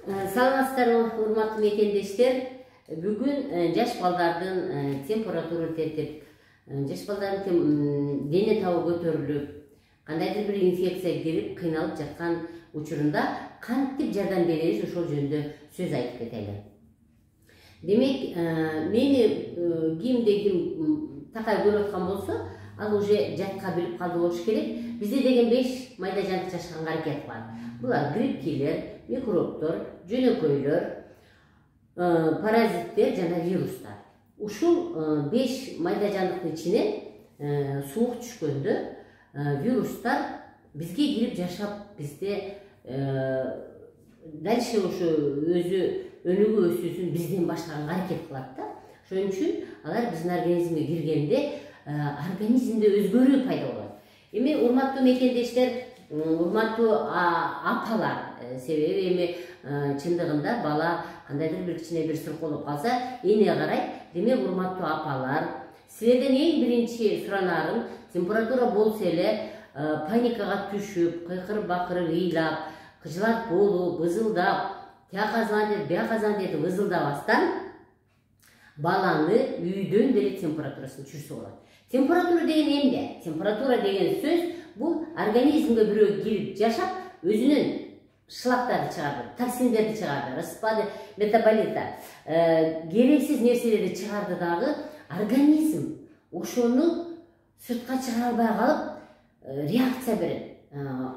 Саламатсыздарбы, урматтуу мекендештер. Бүгүн жаш балдардын температура тетип, жаш балдардын дене табы көтөрүлүп, кандайдыр бир инфекция кирип, кыйналып жаткан учурунда кантип жардам беребиз ошол жөнүндө сөз айтып кетели. Демек, мени кимде ким такай көрүп аткан болсо, ал уже жатка билип калды болуш керек. Бизде деген 5 майда жандык жашаганга аракет бар. Булар грипптер, микробтор, жөнөкөйлөр, паразиттер жана вирустар. Ушул 5 майда жандыктын ичинен суук түшкөндө вирустар бизге кирип жашап, бизде дальше ошо өзү өнүгүү өсүүсүн бизден баштаганга аракет кылат да. Ошон үчүн алар биздин организмге киргенде организмде өзгөрүү пайда болот. Эми урматтуу мекендештер, урматтуу апалар, себеби эми чындыгында бала кандайдыр бир кичине бир сырколуп калса, эне карайт. Демек, урматтуу апалар, силерден эң биринчи суранарым, температура болсо эле паникага түшүп, кыйкырып бакырып ыйлап, кыжылат болуп, ызылдап, тияка звонит, бияка звонит деп ызылдабастан баланы үйдөн деле температурасын түшүрсө болот. Температура деген эмне? Температура деген сөз бул организмге бирөө кирип жашап, өзүнүн шлактарды чыгарды, токсиндерди чыгарды, распады метаболита, керексиз нерселерди чыгарды дагы организм ошону сыртка чыгара албай калып реакция берет.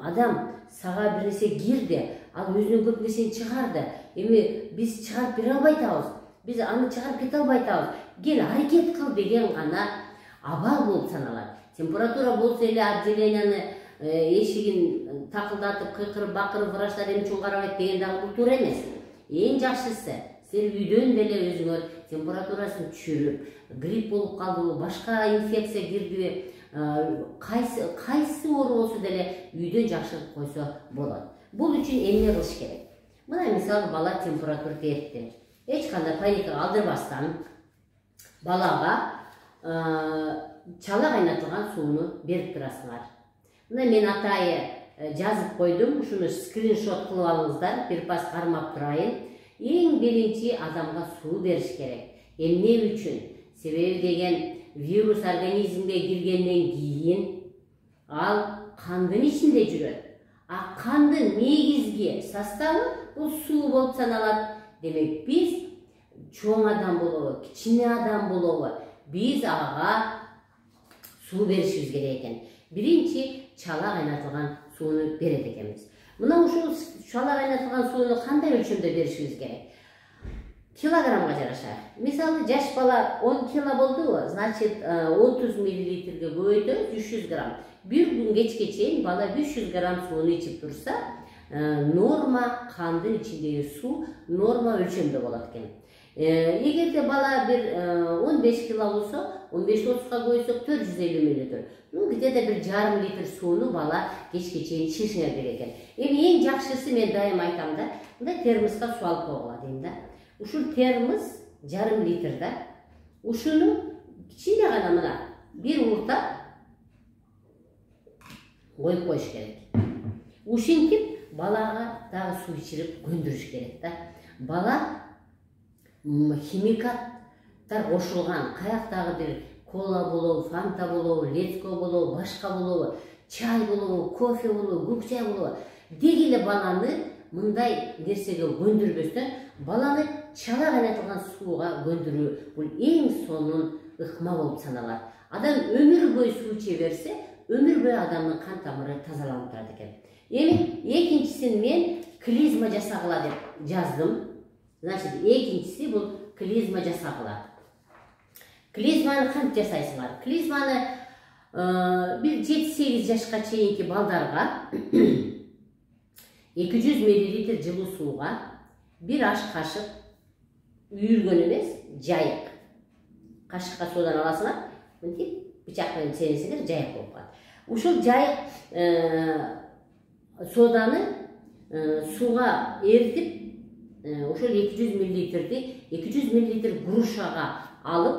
Адам сага бир нерсе кирди, ал өзүнөн көп нерсени чыгарды. Эми биз чыгарып бере албай атабыз. Биз аны чыгарып кете албай атабыз. Кел, аракет кыл деген гана абал болуп саналат. Температура болсо эле отделенияны эшигин такылдатып, кыйкырып бакырып, врачтар эмче карабайт деген дагы бул туура эмес. Эң жакшысы, сен үйдөн деле өзүңөр температурасын түшүрүп, грипп болуп калдыбы, башка инфекция кирдиби, кайсы оору болсо деле үйдөн жакшыртып койсо болот. Бул үчүн эмне кылыш керек? Мына мисалы, бала температура тетти. Эч кандай паникага алдырбастан балага чала кайнатылган сууну берип турасыңар. Мына мен атайы жазып койдум, ушуну скриншот кылып алыңыздар, бир пас кармап турайын. Эң биринчи адамга суу бериш керек. Эмне үчүн? Себеби деген вирус организмге киргенден кийин ал кандын ичинде жүрөт. А кандын негизги составы бул суу болуп саналат. Демек, биз чоң адам болобу, кичине адам болобу, биз ага суу беришибиз керек экен. Биринчи чала кайнатылган сууну берет экенбиз. Мына ушул чала кайнатылган сууну кандай өлчөмдө беришибиз керек? Килограммга жараша. Мисалы, жаш бала 10 кило болдубу, значит 30 миллилитрге көбөйтөбүз 300 грамм. Bir gün geçke çeyin bala 500 gram suyunu içip dursa norma kandın içindeki su norma ölçümde bolат eкен. Eğer de bala bir 15 kilo olsa 15-30'a koysak 450 mililitre. Где-то bir yarım litre suyunu bala geçke çeyin içişine gereken. En жақшысы мен дайым айтам да, мында термосқа su алып коюла дейм да. Ушул термос yarım litre да. Ушуну кичине гана мына bir урта коюп коюш керек. Ушинтип балага дагы суу ичирип көндүрүш керек да. Бала химикаттар кошулган, каяктагы бир кола болобу, фанта болобу, лецко болобу, башка болобу, чай болобу, кофе болобу, көк чай болобу, деги эле баланы мындай нерсеге көндүрбөстөн баланы чала кайнатылган сууга көндүрүү бул эң сонун ыкма болуп саналат. Адам өмүр бою суу иче берсе, өмүр бою адамдын кан тамыры тазаланып турат экен. Эми экинчисин мен клизма жасагыла деп жаздым. Значит, экинчиси бул клизма жасагыла. Клизманы кантип жасайсыңар? Клизманы bir 7-8 жашка чейинки балдарга 200 мл жылуу сууга bir аш кашык үйүлгөн эмес, жайык кашыкка суудан аласыңар, мынтип бычак менен сересеңер жайык болуп калат. Ушул жайык соданы сууга эритип, ошол 200 мл 200 мл грушага алып,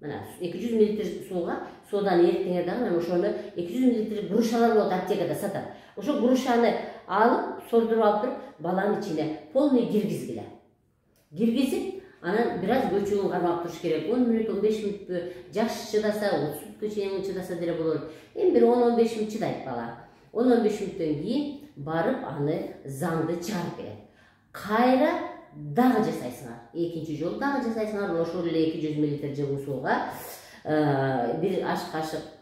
мына 200 мл сууга соданы эритиңер дагы, ошону 200 мл грушалар болот аптекада сатат. Ошол грушаны алып сордуруп алып туруп баланын ичине полный киргизгиле. Киргизип анан бир аз көчөгүн кармап туруш керек. 10 мүнөт 15 мүнөтпү жакшы чыдаса 30 мүнөткө чейин чыдаса деле болот. Эми бир 10-15 мүнөт чыдайт бала. 10-15 мүнөттөн кийин барып аны заңды чыгарып келет. Кайра дагы жасайсыңар. Экинчи жолу дагы жасайсыңар. Ошол эле 200 мл жылуу сууга бир аш кашык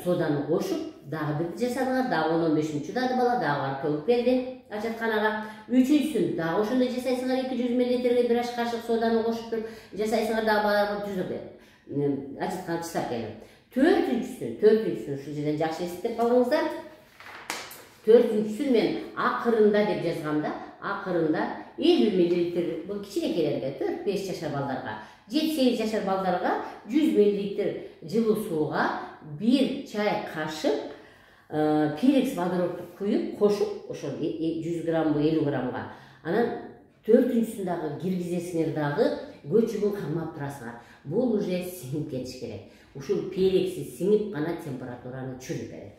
соданы кошуп, дагы бирди жасадыңар, дагы 10-15 мүнөт чыдады бала, дагы барып төгүп келди ажатканага. Үчүнчүсүн дагы ошондой жасайсыңар, 200 мл бир аш кашык соданы кошуп туруп жасайсыңар, дагы бала түзөп ажатканга чыдап келди. Төртүнчүсүн ушул жерден жакшы эсептеп калыңыздар. Төртүнчүсүн мен акырында деп жазгам да, акырында 50 мл, бул кичинекейлерге, 4-5 жашар балдарга, 7-8 жашар балдарга 100 мл жылуу сууга 1 чай кашык перекс водородду куюп, кошуп, ошол 100 граммбы 50 граммга. Анан төртүнчүсүн дагы киргизесиңер, дагы көчөгүн кармап турасыңар. Бул уже сиңип кетиш керек. Ушул перекси сиңип гана температураны түшүрүп берет.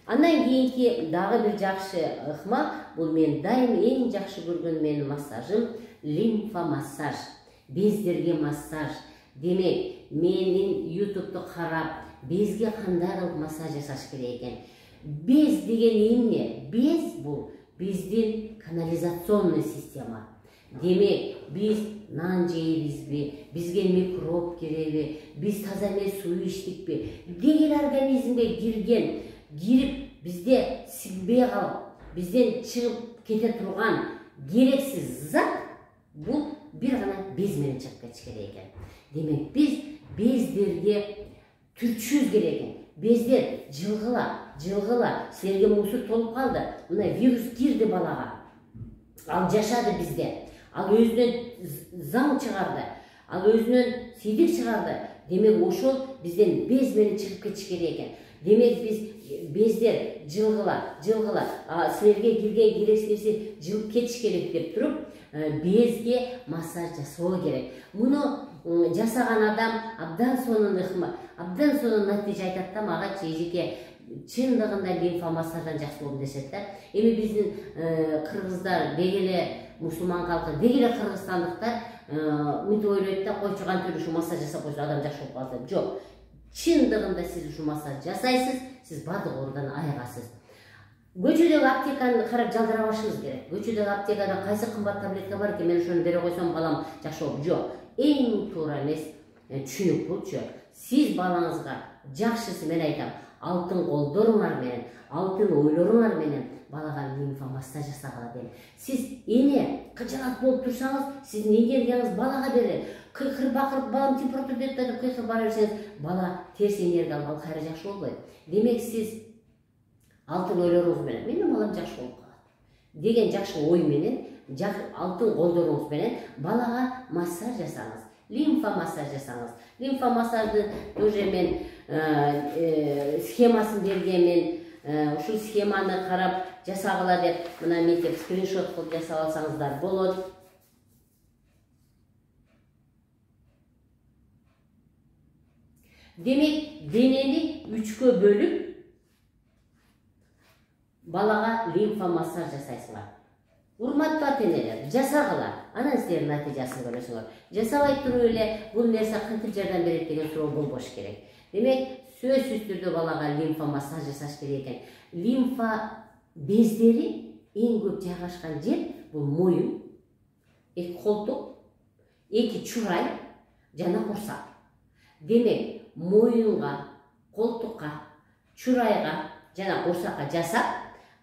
Андан кийинки дагы бир жакшы ыкма, бул мен дайым эң жакшы көргөн менин массажым лимфа массаж, бездерге массаж. Демек, менин YouTube'ду карап, безге кандай кылып массаж жасаш керек экен? Без деген эмне? Без бул биздин канализационный система. Демек, биз нан жейбизби, бизге микроб киреби, биз таза эмес суу ичтикпи? Дегил организмге кирип бизде сиңбей калып, бизден чыгып кете турган керексиз зат бул бир гана без менен чыгып кетиш керек экен. Демек, биз бездерге түртүшүбүз керек экен. Бездер жылгыла, силерге мусор толуп калды. Мына вирус кирди балага. Ал жашады бизде. Ал өзүнөн заң чыгарды. Ал өзүнөн сийдик чыгарды. Демек, ошол бизден без менен чыгып кетиш керек экен. Демек, биз бездер жылгыла, силерге кирген керексиз нерсе жылып кетиш керек деп туруп, безге массаж жасоо керек. Муну жасаган адам абдан сонун натыйжа айтат да, мага эжеке чындыгында лимфа массаждан жакшы болду дешет да. Эми биздин кыргыздар, деги эле мусулман калкы, деги эле кыргызстандыктар мынтип ойлойт да, койчу кантип ушу массаж жасап койсо адам жакшы болуп калат деп. Жок. Чындыгында сиз ушу массаж жасайсыз, сиз бардык оорудан айыгасыз. Көчөдөгү аптеканы карап жалдырабашыңыз керек. Көчөдөгү аптекада кайсы кымбат таблетка бар экен, мен ошону бере койсом балам жакшы болуп. Жок. Эң туура эмес түшүнүк булчу. Сиз балаңызга жакшысы мен айтам, алтын колдоруңар менен, алтын ойлоруңар менен балага лимфа массаж жасагыла дейм. Сиз эне кыжалат болуп турсаңыз, сиздин энергияңыз балага берет. Кыйкырып бакырып, балам температура деп кыйкырып бара берсеңиз, бала терс энергия алып, ал кайра жакшы болбойт. Демек, сиз алтын ойлоруңуз менен, менин балам жакшы болуп калат деген жакшы ой менен, алтын колдоруңуз менен балага массаж жасаңыз. Лимфа массаж жасаңыз. Лимфа массажды уже мен схемасын бергенмин. Ушул схеманы карап жасагыла деп, мына мектеп скриншот кылып жасап алсаңыздар болот. Демек, денени 3кө бөлүп балага лимфа массаж жасайсыңар. Урматтуу ата-энелер, жасагыла, анан силер натыйжасын көрөсүңөр. Жасабай туруп эле бул нерсе кантип жардам берет деген суроо болбош керек. Демек, сөзсүз түрдө балага лимфа массаж жасаш керек экен. Лимфа бездери эң көп жайгашкан жер бул моюн, эки колтук, эки чурай жана курсак. Демек, моюнга, колтукка, чурайга жана курсакка жасап,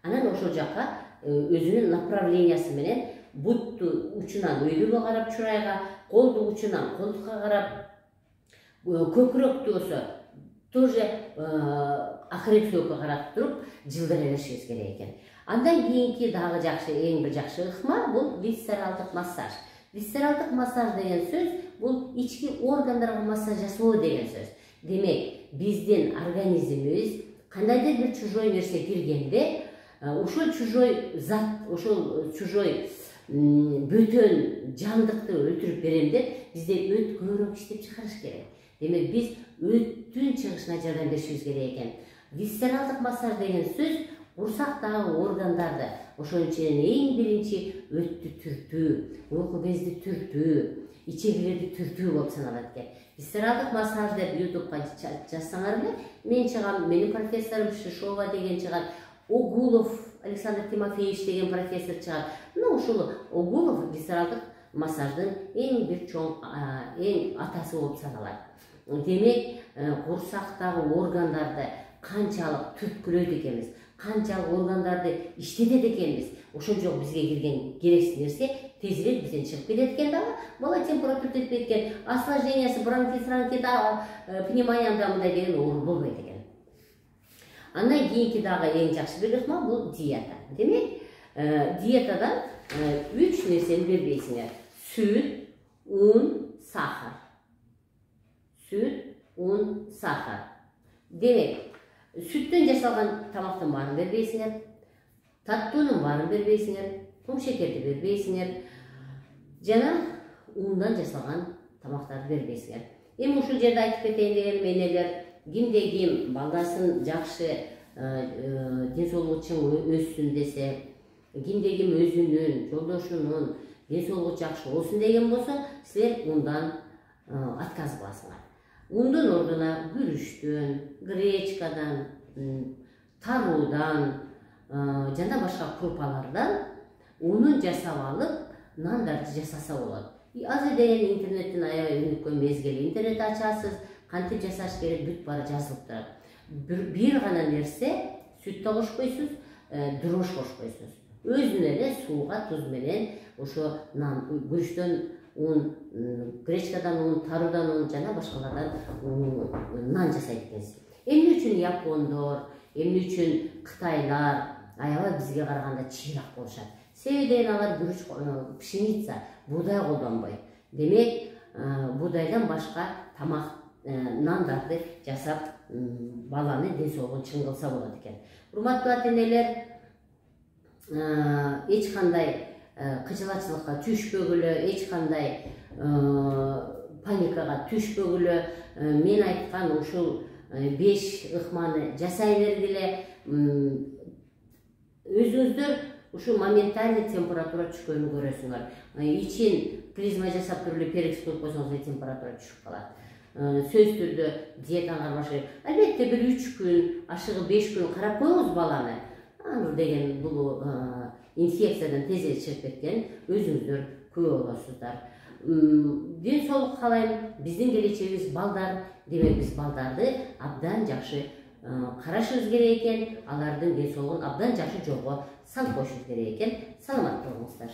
анан ошол жакка өзүнүн направлениясы менен бутту учунан өйдөгө карап чурайга, колду учунан колтукка карап, көкүрөктү болсо тоже акырет сөккө карап туруп жылдыра беришибиз керек экен. Андан кийинки дагы жакшы, эң бир жакшы ыкма бул висцералдык массаж. Висцералдык массаж деген сөз бул ички органдарга массаж жасоо деген сөз. Демек, биздин организмибиз кандайдыр бир чужой нерсе киргенде, ошол чужой зат, ошол чужой бөтөн жандыкты өлтүрүп берем деп бизде өт көбүрөөк иштеп чыгарыш керек. Демек, биз өттүн чыгышына жардам беришибиз керек экен. Висцералдык массаж деген сөз курсактагы органдарды, ошонун ичинен эң биринчи өттү түртүү, уйку безди түртүү, ичегилерди түртүү болуп саналат экен. Висцералдык массаж деп ютубка жазсаңар эле, мен чыгам, менин профессорум Шишова деген чыгат, Огулов Александр Тимофеевич деген профессор чыгат. Мына ушул Огулов висцералдык массаждын эң бир чоң, эң атасы болуп саналат. Демек, курсактагы органдарды канчалык түрткүлөйт экенбиз, канчалык органдарды иштетет экенбиз, ошол жок бизге кирген керексиз нерсе тезирээк бизден чыгып кетет экен дагы. Бала температура жетпейт экен, осложнениясы бронхит, пневмония мындай деген оору болбойт экен. Андан кийинки дагы эң жакшы бир ыкма бул диета. Демек, диетадан 3 нерсени бербейсиңер. Сүт, un, сахар. Süt, un, сахар. Демек, süттен жасалган тамактын баарын бербейсиңер, таттуунун баарын бербейсиңер, кум шекерди бербейсиңер, жана ундан жасалган тамактарды бербейсиңер. Эми ушул жерде айтып кетейин дегеним энелер, кимде ким балдасын жакшы ден соолугу чың өссүн десе, кимде ким өзүнүн, жолдошунун ден соолугу жакшы болсун деген болсо, силер ундан отказ кыласыңар. Ундун ордуна күрүчтөн, гречкадан, таруудан, жана башка крупалардан унун жасап алып, нандарды жасаса болот. Азыр деген интернеттен аябай өнүккөн мезгил, интернет ачасыз, кантип жасаш керек бүт баары жазылып турат. Бир гана нерсе, сүт да кошпойсуз, дрож кошпойсуз. Өзүнө эле сууга туз менен ошо нан, күрүчтөн un, гречкадан un, таруудан un, жана башкалардан нан жасайт экенсиз. Эмне үчүн япондор, эмне үчүн кытайлар аябай бизге караганда чыйрак болушат? Себеби алар күрүч, пшеница, буудай колдонбойт. Демек, буудайдан башка тамак, нандарды жасап, баланы ден соолугун чың кылса болот экен. Урматтуу ата-энелер, эч кандай кыжылачылыкка түшпөгүлө, эч кандай паникага түшпөгүлө, мен айткан ушул 5 ыкманы жасай бергиле. Өзүңүздөр ушул моментальный температура түшкөнүн көрөсүңөр. Ичин клизма жасап туруп эле перекс коюп койсоңуз температура түшүп калат. Сөз түрдө диетаңа каршы. Албетте бир 3 күн, ашыгы 5 күн карап коюңуз баланы. Анын деген бул инфекциядан тезирээк чыгып кеткен, өзүңүздөр күбө болосуздар. Ден соолук каалайм, биздин келечегибиз балдар. Демек, биз балдарды абдан жакшы карашыбыз керек экен, алардын ден соолугун абдан жакшы жолго салып коюшубуз керек экен. Саламат болуңуздар.